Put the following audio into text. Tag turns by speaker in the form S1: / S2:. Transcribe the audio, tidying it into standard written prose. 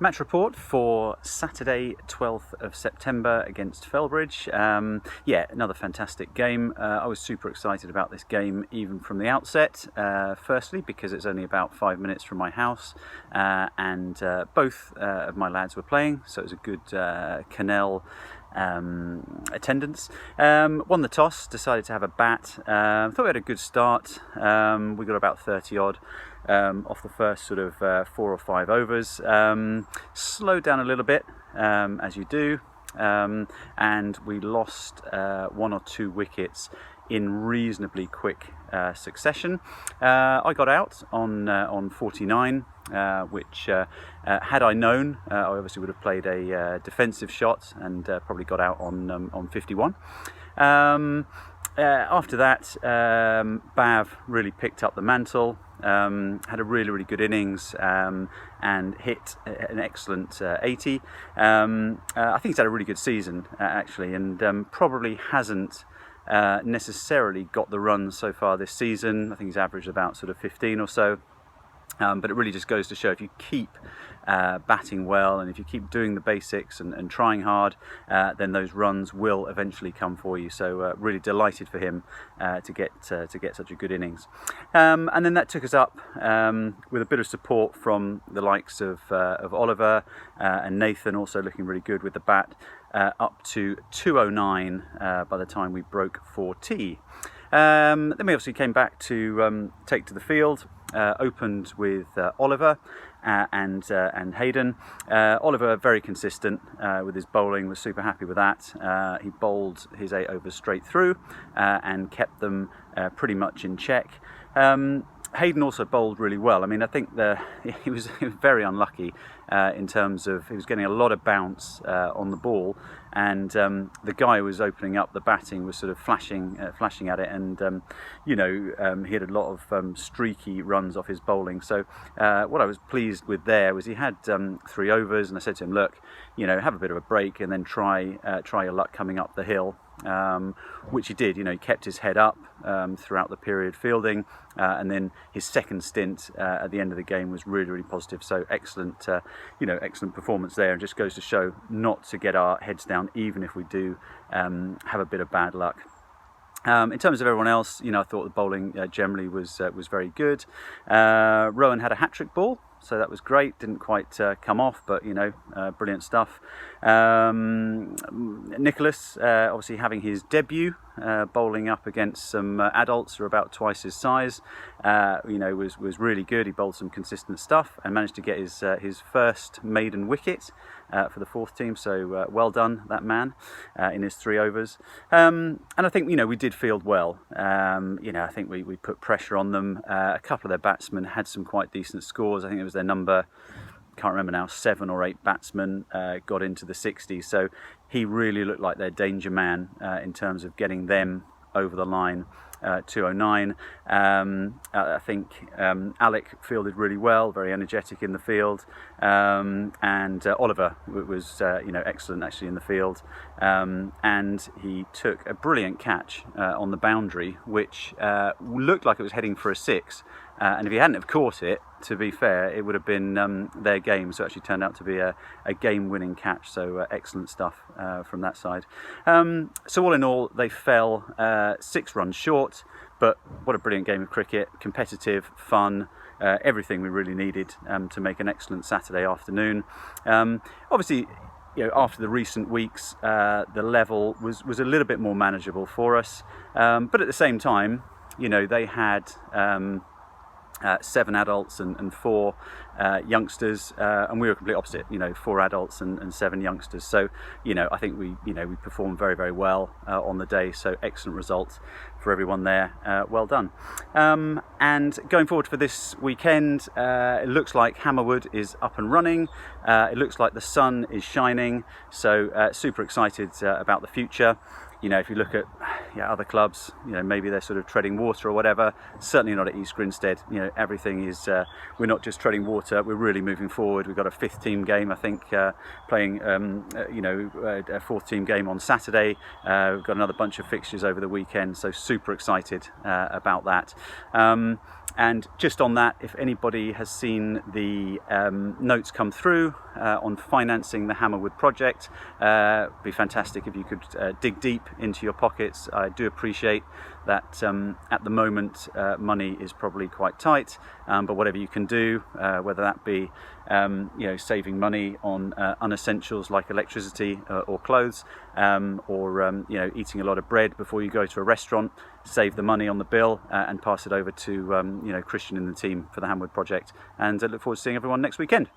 S1: Match report for Saturday 12th of September against Felbridge. Yeah, another fantastic game. I was super excited about this game even from the outset. Firstly, because it's only about 5 minutes from my house, and both of my lads were playing, so it was a good Canal attendance. Won the toss, decided to have a bat. Thought we had a good start. We got about 30 odd off the first sort of 4 or 5 overs. Slowed down a little bit, as you do, and we lost 1 or 2 wickets in reasonably quick succession. I got out on 49, which had I known, I obviously would have played a defensive shot and probably got out on 51. After that, Bav really picked up the mantle, had a really good innings, and hit an excellent 80. I think he's had a really good season, actually, and probably hasn't necessarily got the runs so far this season. I think he's averaged about sort of 15 or so. But it really just goes to show, if you keep batting well and if you keep doing the basics and trying hard, then those runs will eventually come for you. So really delighted for him to get such a good innings. And then that took us up with a bit of support from the likes of Oliver and Nathan, also looking really good with the bat, up to 209 by the time we broke for tea. Then we obviously came back to take to the field. Opened with Oliver and Hayden. Oliver very consistent with his bowling, was super happy with that. He bowled his 8 overs straight through and kept them pretty much in check. Hayden also bowled really well. I mean, I think he was very unlucky in terms of he was getting a lot of bounce on the ball, and the guy who was opening up the batting was sort of flashing at it, and he had a lot of streaky runs off his bowling. So what I was pleased with there was he had 3 overs, and I said to him, look, have a bit of a break and then try your luck coming up the hill. Which he did. He kept his head up throughout the period fielding, and then his second stint at the end of the game was really positive. So excellent performance there, and just goes to show not to get our heads down even if we do have a bit of bad luck. In terms of everyone else, I thought the bowling generally was very good. Rowan had a hat-trick ball, so that was great. Didn't quite come off, but brilliant stuff. Nicholas, obviously having his debut, bowling up against some adults who are about twice his size, was really good. He bowled some consistent stuff and managed to get his first maiden wicket for the 4th team. So well done, that man, in his 3 overs. And I think we did field well. I think we put pressure on them. A couple of their batsmen had some quite decent scores. I think it was their number, can't remember now, 7 or 8 batsmen got into the 60s. So he really looked like their danger man in terms of getting them over the line. 209. I think Alec fielded really well, very energetic in the field, and Oliver was excellent actually in the field, and he took a brilliant catch on the boundary, which looked like it was heading for a 6. And if he hadn't have caught it, to be fair, it would have been their game. So it actually turned out to be a game-winning catch. So excellent stuff from that side. So all in all, they fell 6 runs short. But what a brilliant game of cricket. Competitive, fun, everything we really needed to make an excellent Saturday afternoon. Obviously, after the recent weeks, the level was a little bit more manageable for us. But at the same time, they had 7 adults and 4 youngsters, and we were complete opposite. 4 adults and 7 youngsters. So I think we performed very well on the day. So excellent results for everyone there. Well done. And going forward for this weekend, it looks like Hammerwood is up and running. It looks like the sun is shining. So super excited about the future. If you look at other clubs, maybe they're sort of treading water or whatever. Certainly not at East Grinstead. Everything is, we're not just treading water, we're really moving forward. We've got a 5th team game, I think, playing, a 4th team game on Saturday. We've got another bunch of fixtures over the weekend, so super excited about that. And just on that, if anybody has seen the notes come through on financing the Hammerwood project, it'd be fantastic if you could dig deep into your pockets. I do appreciate that at the moment money is probably quite tight, but whatever you can do, whether that be saving money on unessentials like electricity or clothes, or eating a lot of bread before you go to a restaurant, save the money on the bill and pass it over to Christian and the team for the Hammerwood project. And I look forward to seeing everyone next weekend.